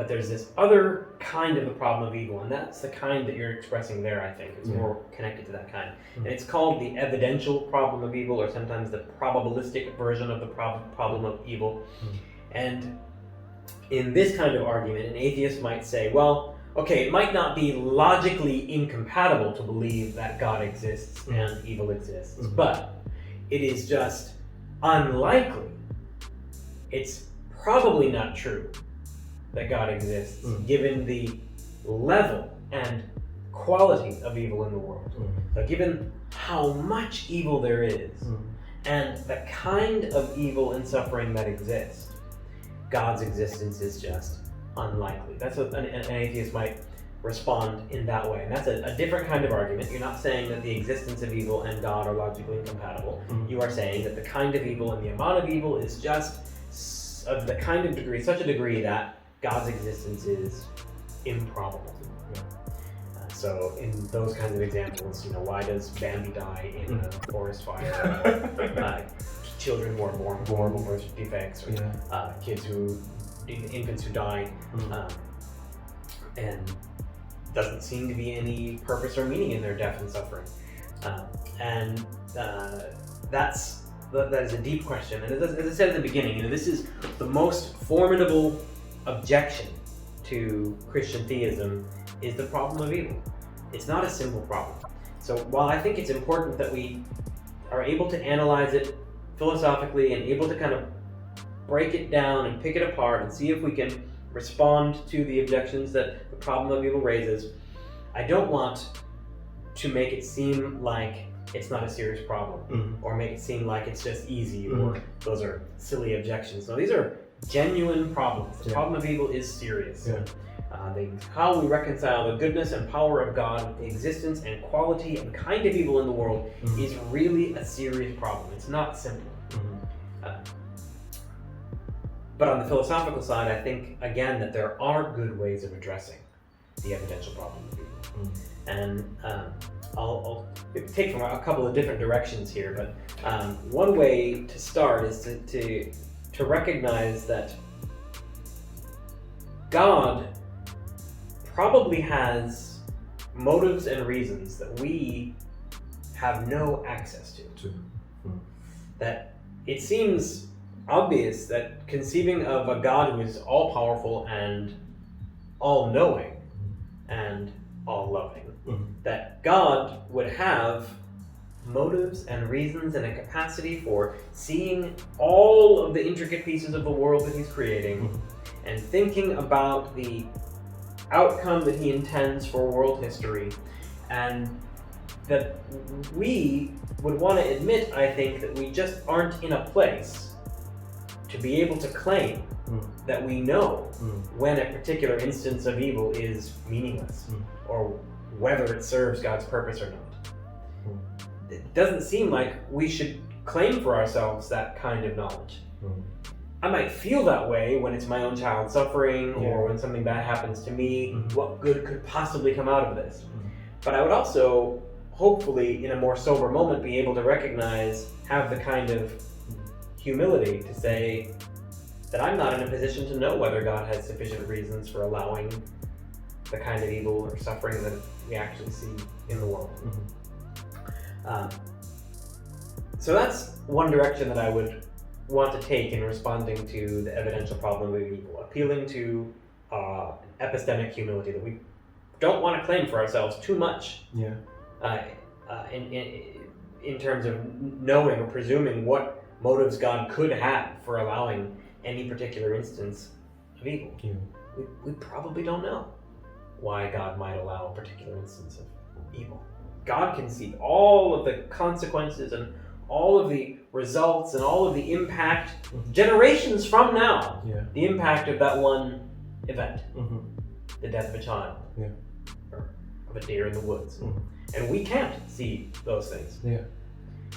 there's this other kind of the problem of evil, and that's the kind that you're expressing there, I think. It's more connected to that kind. And it's called the evidential problem of evil, or sometimes the probabilistic version of the problem of evil. And in this kind of argument, an atheist might say, well, okay, it might not be logically incompatible to believe that God exists and evil exists, but it is just unlikely. It's probably not true that God exists, given the level and quality of evil in the world. So given how much evil there is, and the kind of evil and suffering that exists, God's existence is just unlikely. That's what an atheist might respond in that way. And that's a different kind of argument. You're not saying that the existence of evil and God are logically incompatible. You are saying that the kind of evil and the amount of evil is just of the kind of degree, such a degree that God's existence is improbable. So in those kinds of examples, why does Bambi die in a forest fire? Children who are born with birth defects, or infants who die, and doesn't seem to be any purpose or meaning in their death and suffering. That is a deep question. And as I said at the beginning, this is the most formidable objection to Christian theism is the problem of evil. It's not a simple problem. So while I think it's important that we are able to analyze it philosophically and able to kind of break it down and pick it apart and see if we can respond to the objections that the problem of evil raises, I don't want to make it seem like it's not a serious problem, or make it seem like it's just easy, or those are silly objections. No, these are genuine problems. The problem of evil is serious. How we reconcile the goodness and power of God with the existence and quality and kind of evil in the world is really a serious problem. It's not simple. But on the philosophical side, I think, again, that there are good ways of addressing the evidential problem of evil. And I'll take from a couple of different directions here, but one way to start is to recognize that God probably has motives and reasons that we have no access to. That it seems obvious that conceiving of a God who is all-powerful and all-knowing and all-loving, that God would have motives and reasons and a capacity for seeing all of the intricate pieces of the world that he's creating and thinking about the outcome that he intends for world history, and that we would want to admit, I think, that we just aren't in a place to be able to claim that we know when a particular instance of evil is meaningless or whether it serves God's purpose or not. It doesn't seem like we should claim for ourselves that kind of knowledge. I might feel that way when it's my own child suffering or when something bad happens to me. What good could possibly come out of this? But I would also, hopefully, in a more sober moment, be able to recognize, have the kind of humility to say that I'm not in a position to know whether God has sufficient reasons for allowing the kind of evil or suffering that we actually see in the world. So that's one direction that I would want to take in responding to the evidential problem of evil, appealing to epistemic humility, that we don't want to claim for ourselves too much in terms of knowing or presuming what motives God could have for allowing any particular instance of evil. We probably don't know why God might allow a particular instance of evil. God can see all of the consequences and all of the results and all of the impact generations from now, the impact of that one event, the death of a child, or of a deer in the woods. And we can't see those things.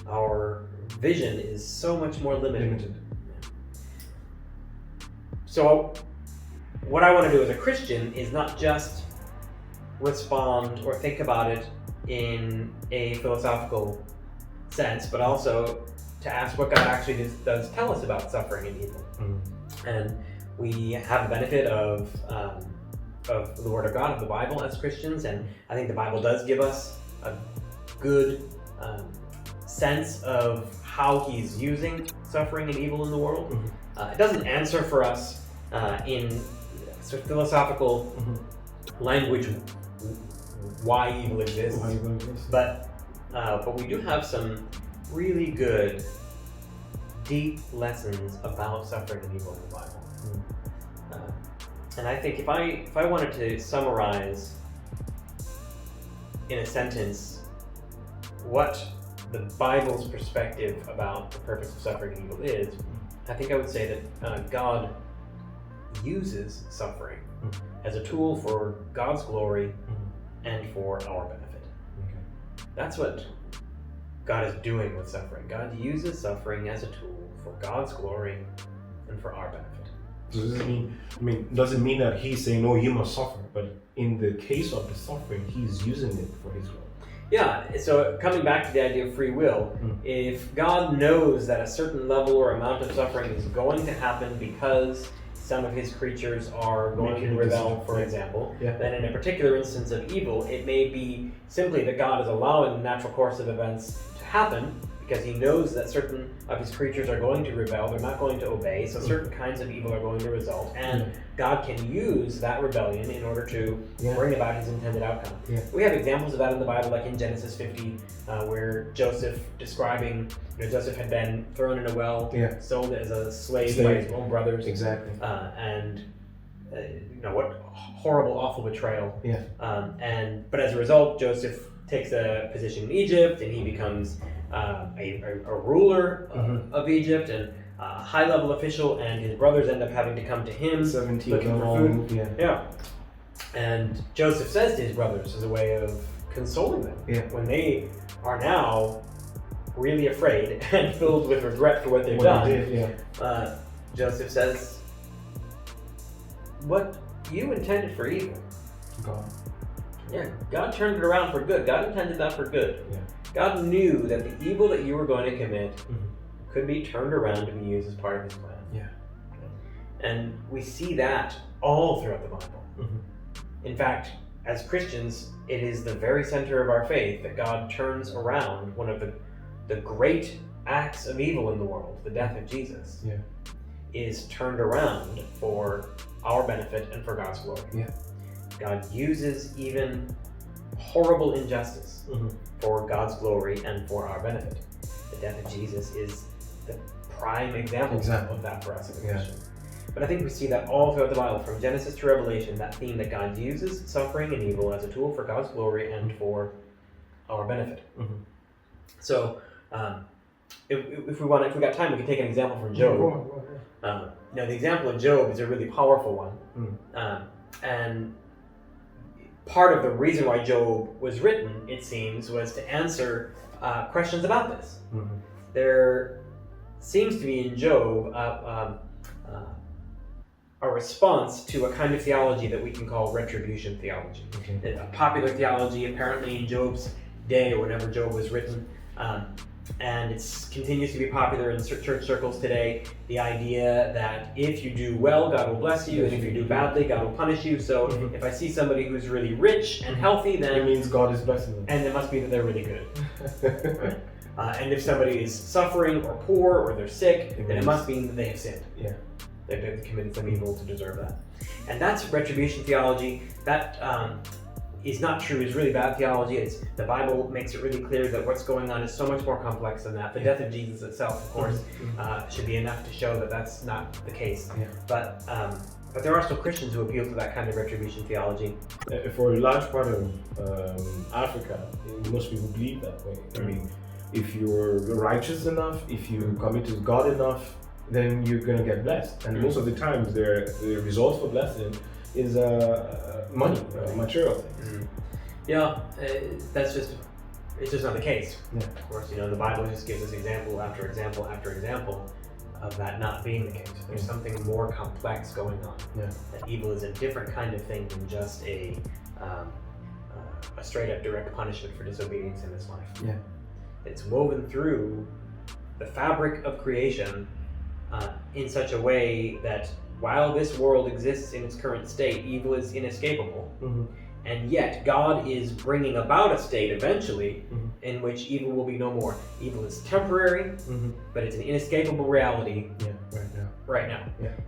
Our vision is so much more limited. So what I want to do as a Christian is not just respond or think about it in a philosophical sense, but also to ask what God actually does tell us about suffering and evil. And We have the benefit of the Word of God, of the Bible as Christians, and I think the Bible does give us a good sense of how He's using suffering and evil in the world. It doesn't answer for us in sort of philosophical language why evil exists, but we do have some really good, deep lessons about suffering and evil in the Bible. And I think if I wanted to summarize in a sentence what the Bible's perspective about the purpose of suffering and evil is, I think I would say that God uses suffering as a tool for God's glory and for our benefit. That's what God is doing with suffering. God uses suffering as a tool for God's glory and for our benefit. Does it mean that He's saying, "No, you must suffer"? But in the case of the suffering, He's using it for His glory. Yeah, so coming back to the idea of free will, if God knows that a certain level or amount of suffering is going to happen because some of His creatures are going to rebel, for example, then in a particular instance of evil, it may be simply that God is allowing the natural course of events to happen because He knows that certain of His creatures are going to rebel, they're not going to obey, so certain kinds of evil are going to result, and God can use that rebellion in order to bring about His intended outcome. We have examples of that in the Bible, like in Genesis 50, where Joseph describing, Joseph had been thrown in a well, sold as a slave by his own brothers. Exactly. What horrible, awful betrayal. But as a result, Joseph takes a position in Egypt, and he becomes a ruler of Egypt and a high-level official, and his brothers end up having to come to him 17 looking for food. And Joseph says to his brothers as a way of consoling them when they are now really afraid and filled with regret for what they've done. Joseph says, "What you intended for evil, God turned it around for good. God intended that for good. God knew that the evil that you were going to commit could be turned around to be used as part of His plan." And we see that all throughout the Bible. In fact, as Christians, it is the very center of our faith that God turns around one of the great acts of evil in the world, the death of Jesus, is turned around for our benefit and for God's glory. God uses even horrible injustice for God's glory and for our benefit. The death of Jesus is the prime example of that for us as a Christian. But I think we see that all throughout the Bible, from Genesis to Revelation, that theme that God uses suffering and evil as a tool for God's glory and for our benefit. So, if we got time, we can take an example from Job. The example of Job is a really powerful one, and part of the reason why Job was written, it seems, was to answer questions about this. There seems to be in Job a response to a kind of theology that we can call retribution theology. A popular theology apparently in Job's day, or whenever Job was written, and it continues to be popular in church circles today, the idea that if you do well, God will bless you, and if you do badly, God will punish you. So if I see somebody who's really rich and healthy, then it means God is blessing them. And it must be that they're really good. And if somebody is suffering or poor or they're sick, then it must mean that they have sinned. They've committed some evil to deserve that. And that's retribution theology. That is not true. It's really bad theology. The Bible makes it really clear that what's going on is so much more complex than that. The death of Jesus itself, of course, should be enough to show that that's not the case. But there are still Christians who appeal to that kind of retribution theology. For a large part of Africa, most people believe that way. I mean, if you're righteous enough, if you commit to God enough, then you're going to get blessed. And most of the times, the result for blessing is money, material things. It's just not the case. Of course, the Bible just gives us example after example after example of that not being the case. There's something more complex going on. That evil is a different kind of thing than just a straight up direct punishment for disobedience in this life. It's woven through the fabric of creation in such a way that while this world exists in its current state, evil is inescapable. And yet, God is bringing about a state eventually in which evil will be no more. Evil is temporary, but it's an inescapable reality right now.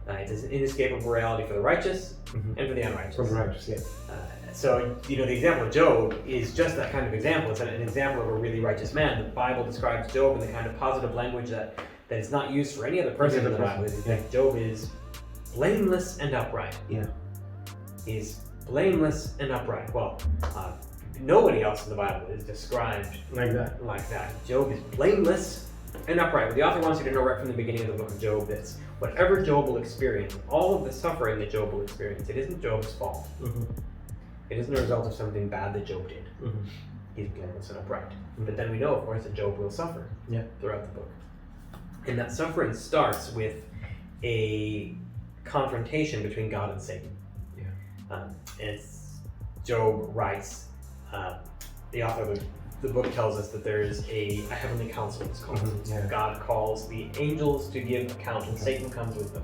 It's an inescapable reality for the righteous and for the unrighteous. For the righteous, So, the example of Job is just that kind of example. It's an example of a really righteous man. The Bible describes Job in the kind of positive language that is not used for any other person in the Bible. Job is blameless and upright. He's blameless and upright. Well, nobody else in the Bible is described like that. Job is blameless and upright. But the author wants you to know right from the beginning of the book of Job that whatever Job will experience, all of the suffering that Job will experience, it isn't Job's fault. It isn't a result of something bad that Job did. He's blameless and upright. But then we know, of course, that Job will suffer throughout the book. And that suffering starts with a confrontation between God and Satan. As Job writes, the author of the book tells us that there is a heavenly council, it's called. God calls the angels to give account, and Satan comes with them.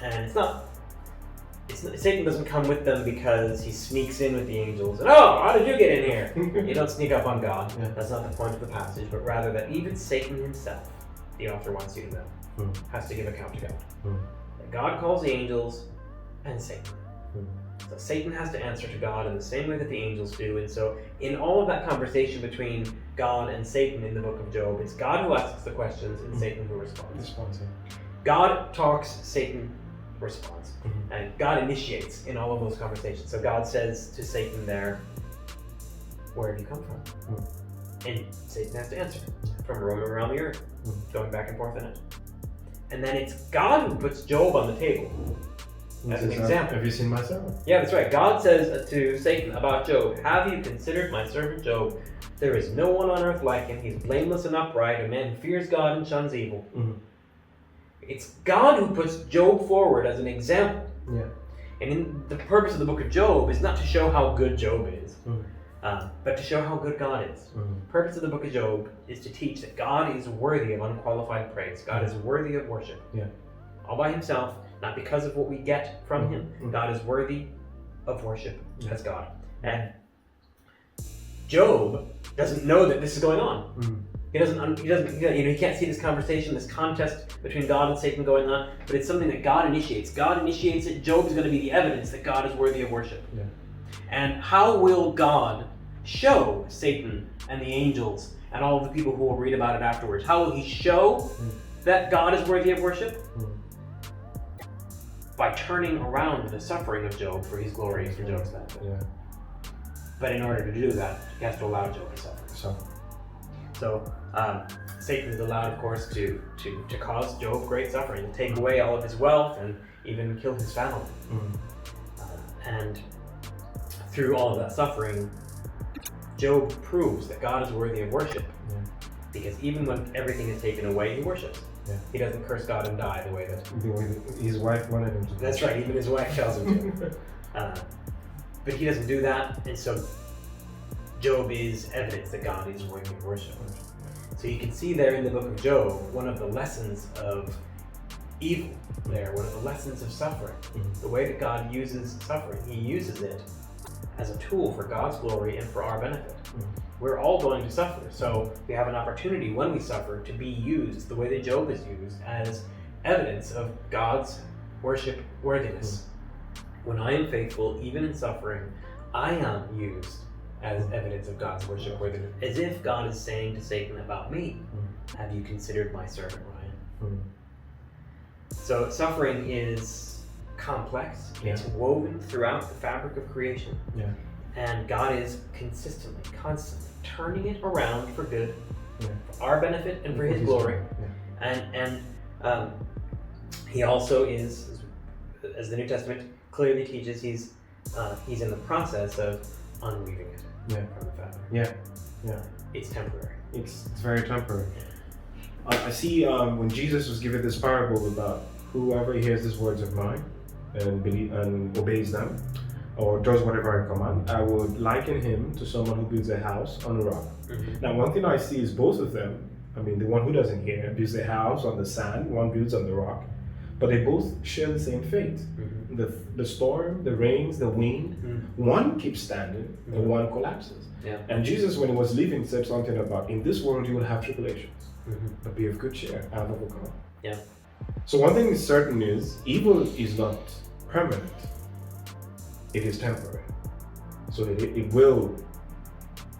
And Satan doesn't come with them because he sneaks in with the angels and, how did you get in here? You don't sneak up on God. That's not the point of the passage, but rather that even Satan himself, the author wants you to know, has to give account to God. That God calls the angels and Satan. So Satan has to answer to God in the same way that the angels do. And so in all of that conversation between God and Satan in the book of Job, it's God who asks the questions and Satan who responds. God talks, Satan responds. And God initiates in all of those conversations. So God says to Satan there, where have you come from? And Satan has to answer, from roaming around the earth, going back and forth in it. And then it's God who puts Job on the table. As an example. Have you seen my servant? Yeah, that's right. God says to Satan about Job, have you considered my servant Job? There is no one on earth like him. He's blameless and upright, a man who fears God and shuns evil. It's God who puts Job forward as an example. And the purpose of the book of Job is not to show how good Job is, but to show how good God is. The purpose of the book of Job is to teach that God is worthy of unqualified praise. God is worthy of worship. All by himself. Not because of what we get from him. God is worthy of worship as God. And Job doesn't know that this is going on. He can't see this conversation, this contest between God and Satan going on, but it's something that God initiates. God initiates it. Job is going to be the evidence that God is worthy of worship. And how will God show Satan and the angels and all of the people who will read about it afterwards? How will he show that God is worthy of worship? By turning around the suffering of Job for his glory, for Job's benefit. But in order to do that, he has to allow Job to suffer. So Satan is allowed, of course, to cause Job great suffering, to take away all of his wealth and even kill his family. And through all of that suffering, Job proves that God is worthy of worship. Because even when everything is taken away, he worships. He doesn't curse God and die the way that his wife wanted him to. That's right, even his wife tells him to. But he doesn't do that, and so Job is evidence that God is worthy of worship. So you can see there in the book of Job, one of the lessons of evil there, one of the lessons of suffering. The way that God uses suffering, he uses it as a tool for God's glory and for our benefit. We're all going to suffer, so we have an opportunity when we suffer to be used the way that Job is used as evidence of God's worship worthiness. When I am faithful, even in suffering, I am used as evidence of God's worship worthiness, as if God is saying to Satan about me, have you considered my servant Ryan? So suffering is complex, it's woven throughout the fabric of creation. And God is consistently, constantly turning it around for good, for our benefit and for his glory. And he also is, as the New Testament clearly teaches, he's in the process of unweaving it from the fabric. It's temporary. It's very temporary. I see when Jesus was given this parable about whoever hears these words of mine and obeys them, or does whatever I command, I would liken him to someone who builds a house on a rock. Now, one thing I see is both of them, I mean, the one who doesn't hear builds a house on the sand, one builds on the rock. but they both share the same fate. The storm, the rains, the wind, one keeps standing and one collapses. Yeah. And Jesus, when he was leaving, said something about, in this world you will have tribulations, but be of good cheer, I have overcome. Yeah. So one thing is certain is, evil is not permanent. It is temporary. So it will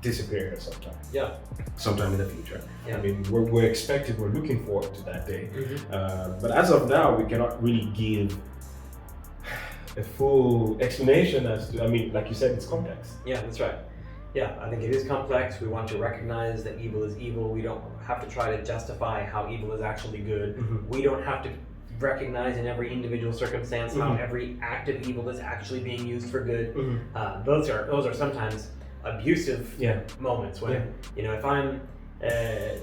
disappear sometime. Yeah. Sometime in the future. Yeah. I mean, we're expecting, we're looking forward to that day. But as of now, we cannot really give a full explanation as to, I mean, like you said, it's complex. Yeah, that's right. Yeah, I think it is complex. We want to recognize that evil is evil. We don't have to try to justify how evil is actually good. We don't have to recognize in every individual circumstance how every act of evil is actually being used for good. Those are sometimes abusive moments when, you know, if I'm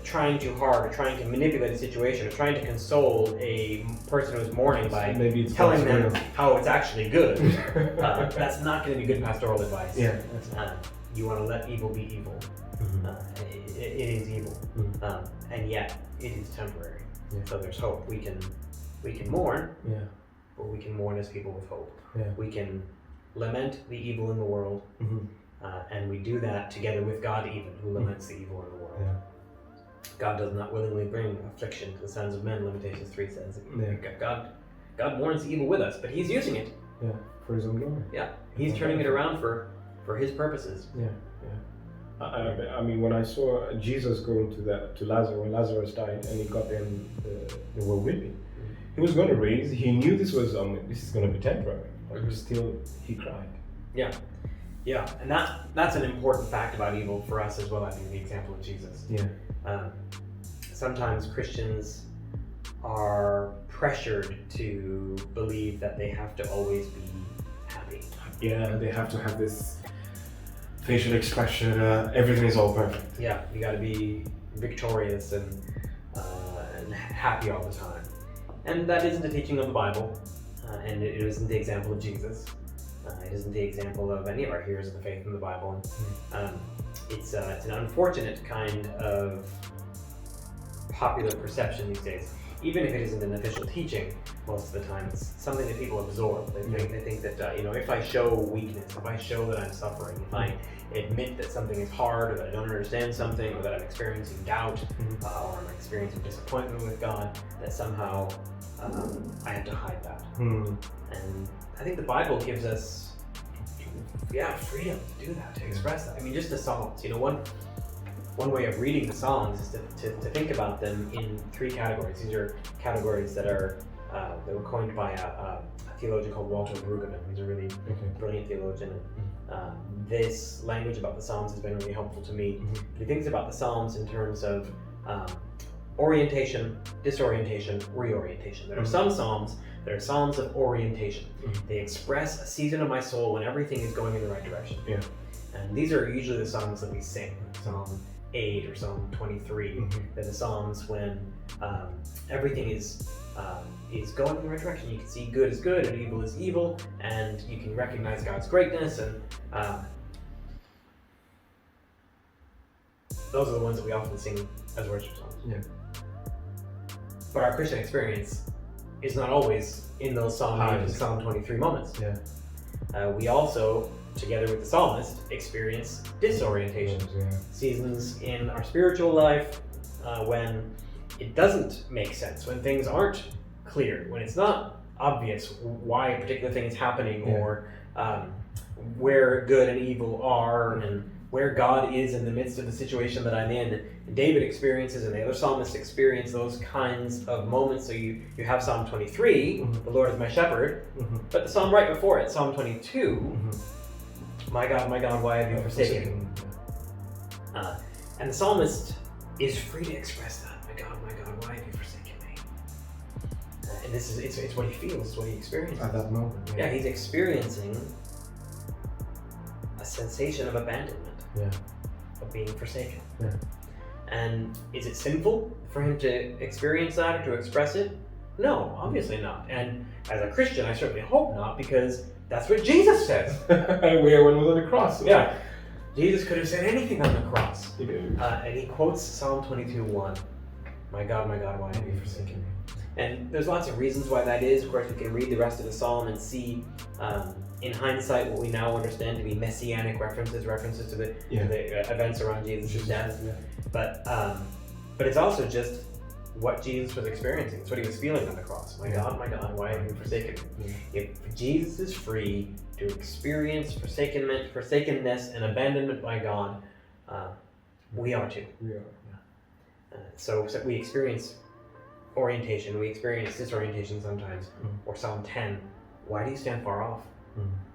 trying too hard or trying to manipulate a situation or trying to console a person who's mourning by telling them how it's actually good, that's not going to be good pastoral advice. You want to let evil be evil. It is evil, and yet it is temporary. So there's hope. We can mourn, but we can mourn as people with hope. We can lament the evil in the world, and we do that together with God even, who laments the evil in the world. God does not willingly bring affliction to the sons of men, Lamentations 3 says. God mourns the evil with us, but he's using it. For his own glory. He's turning it around for his purposes. I mean, when I saw Jesus going to Lazarus, when Lazarus died and he got them, they were weeping. He was going to raise. He knew this is going to be temporary, but still he cried. Yeah, and that's an important fact about evil for us as well. I think the example of Jesus. Sometimes Christians are pressured to believe that they have to always be happy. They have to have this facial expression. Everything is all perfect. You got to be victorious and happy all the time. And that isn't the teaching of the Bible, and it isn't the example of Jesus. It isn't the example of any of our heroes of the faith in the Bible. It's an unfortunate kind of popular perception these days. Even if it isn't an official teaching, most of the time it's something that people absorb. They think that if I show weakness, if I show that I'm suffering, if I admit that something is hard, or that I don't understand something, or that I'm experiencing doubt, or I'm experiencing disappointment with God, that somehow I have to hide that. And I think the Bible gives us, freedom to do that, to express that. I mean, just the Psalms. One way of reading the Psalms is to think about them in three categories. These are categories that were coined by a theologian called Walter Brueggemann. He's a really brilliant theologian. This language about the Psalms has been really helpful to me. He thinks about the Psalms in terms of orientation, disorientation, reorientation. There are some Psalms that are Psalms of orientation. They express a season of my soul when everything is going in the right direction. And these are usually the Psalms that we sing. Psalm 8 or Psalm 23. They're the Psalms when everything is going in the right direction. You can see good is good and evil is evil, and you can recognize God's greatness, and those are the ones that we often sing as worship songs. But our Christian experience is not always in those Psalm 8 and Psalm 23 moments. We also, together with the psalmist, experience disorientation. Seasons in our spiritual life when it doesn't make sense, when things aren't clear, when it's not obvious why a particular thing is happening, or where good and evil are, and where God is in the midst of the situation that I'm in. David experiences, and the other psalmists experience those kinds of moments. So you have Psalm 23, the Lord is my shepherd, but the psalm right before it, Psalm 22, my God, why have you forsaken me? And the psalmist is free to express that. My God, why have you forsaken me? And this is it's what he feels, it's what he experiences. At that moment. He's experiencing a sensation of abandonment, of being forsaken. And is it sinful for him to experience that or to express it? No, obviously not. And as a Christian, I certainly hope not, because that's what Jesus says. Where one was on the cross. Jesus could have said anything on the cross. And he quotes Psalm 22:1. My God, why have you forsaken me? And there's lots of reasons why that is. Of course, we can read the rest of the psalm and see, in hindsight, what we now understand to be messianic references to the events around Jesus' death. Yeah. But it's also just what Jesus was experiencing. It's what he was feeling on the cross. My God, why have you forsaken me? If Jesus is free to experience forsakenness and abandonment by God, we are too. We are. So we experience orientation, we experience disorientation sometimes. Or Psalm 10, why do you stand far off?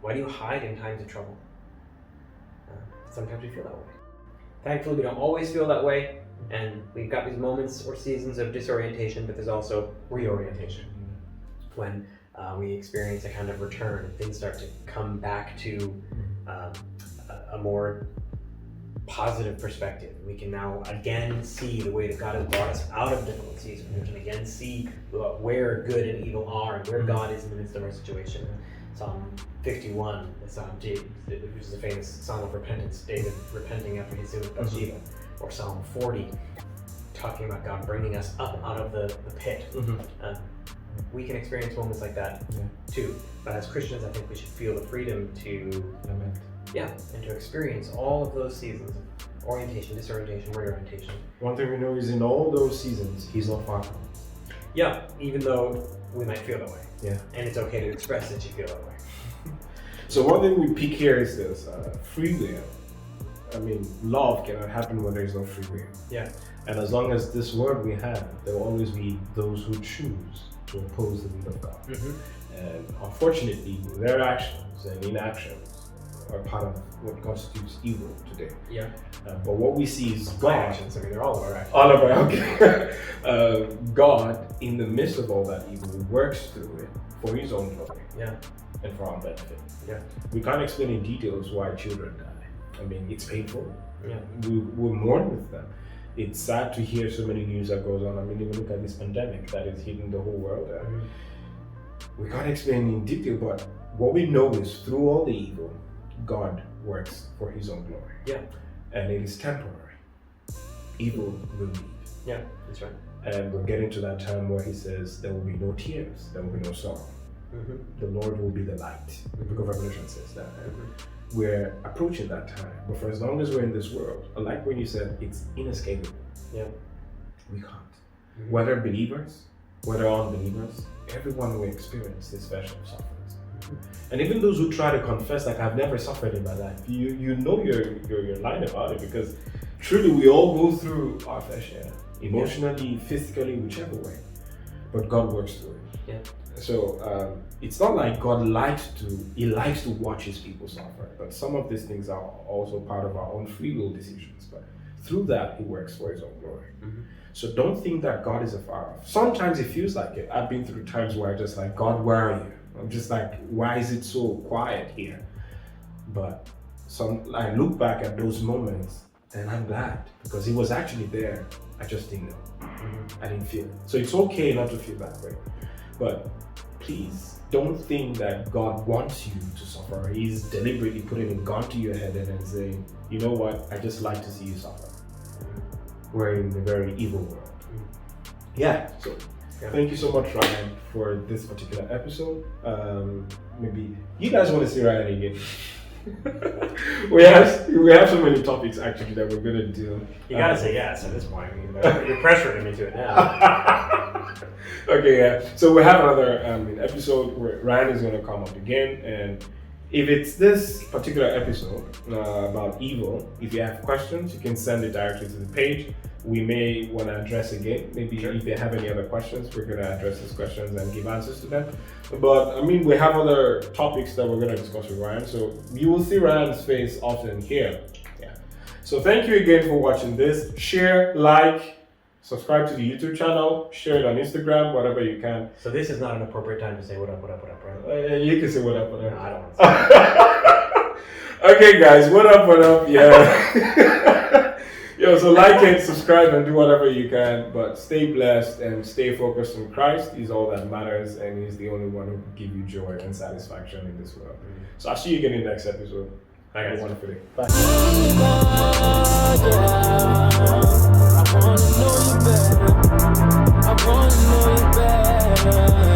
Why do you hide in times of trouble? Sometimes we feel that way. Thankfully, we don't always feel that way, and we've got these moments or seasons of disorientation, but there's also reorientation. When we experience a kind of return, things start to come back to a more positive perspective. We can now again see the way that God has brought us out of difficult seasons. We can again see where good and evil are and where God is in the midst of our situation. Psalm 51, which is a famous psalm of repentance, David repenting after his sin with Bathsheba. Or Psalm 40, talking about God bringing us up out of the pit. We can experience moments like that too. But as Christians, I think we should feel the freedom to lament. And to experience all of those seasons of orientation, disorientation, reorientation. One thing we know is in all those seasons, he's not far from us. Yeah, even though we might feel that way. Yeah. And it's okay to express that you feel that way. So one thing we pick here is this, free will. I mean, love cannot happen when there's no free will. Yeah. And as long as this world we have, there will always be those who choose to oppose the will of God. And unfortunately, their actions and inactions are part of what constitutes evil today. Yeah. But what we see is My God. actions, I mean, they're all of our actions. All of our, okay. God, in the midst of all that evil, works through it for his own glory. Yeah. And for our benefit. Yeah. We can't explain in details why children die. I mean, it's painful. Yeah. We mourn with them. It's sad to hear so many news that goes on. I mean, even look at this pandemic that is hitting the whole world. We can't explain in detail, but what we know is through all the evil, God works for his own glory. Yeah. And it is temporary. Evil will leave. Yeah, that's right. And we're getting to that time where he says there will be no tears, there will be no sorrow. The Lord will be the light. The book of Revelation says that. We're approaching that time. But for as long as we're in this world, like when you said, it's inescapable. Yeah. We can't. Whether believers, whether unbelievers, everyone will experience this version of suffering. And even those who try to confess, like, I've never suffered in my life, you know you're lying about it, because truly we all go through our fair share, emotionally, physically, whichever way. But God works through it. Yeah. So it's not like God likes to watch his people suffer, but some of these things are also part of our own free will decisions. But through that, he works for his own glory. So don't think that God is afar off. Sometimes it feels like it. I've been through times where I just like, God, where are you? I'm just like, why is it so quiet here? But I look back at those moments and I'm glad, because he was actually there. I just didn't know. I didn't feel it. So it's okay not to feel that way. But please don't think that God wants you to suffer. He's deliberately putting a gun to your head and then saying, you know what, I just like to see you suffer. We're in a very evil world. So thank you so much, Ryan, for this particular episode. Maybe you guys want to see Ryan again. we have so many topics actually that we're gonna do. You gotta say yes at this point. I mean, you're pressuring me to it now. Okay, so we have another episode where Ryan is gonna come up again, and if it's this particular episode about evil, if you have questions, you can send it directly to the page. We may want to address again. Maybe if they have any other questions, we're going to address these questions and give answers to them. But I mean, we have other topics that we're going to discuss with Ryan. So you will see Ryan's face often here. So thank you again for watching this. Share, like, subscribe to the YouTube channel, share it on Instagram, whatever you can. So this is not an appropriate time to say what up, right? You can say what up, No, I don't want to say that. Okay, guys, what up, yeah. So like and subscribe and do whatever you can, but stay blessed and stay focused on Christ. He's all that matters, and he's the only one who can give you joy and satisfaction in this world. So I'll see you again in the next episode. Bye, guys. Have a wonderful day. Bye. I wanna know you better. try.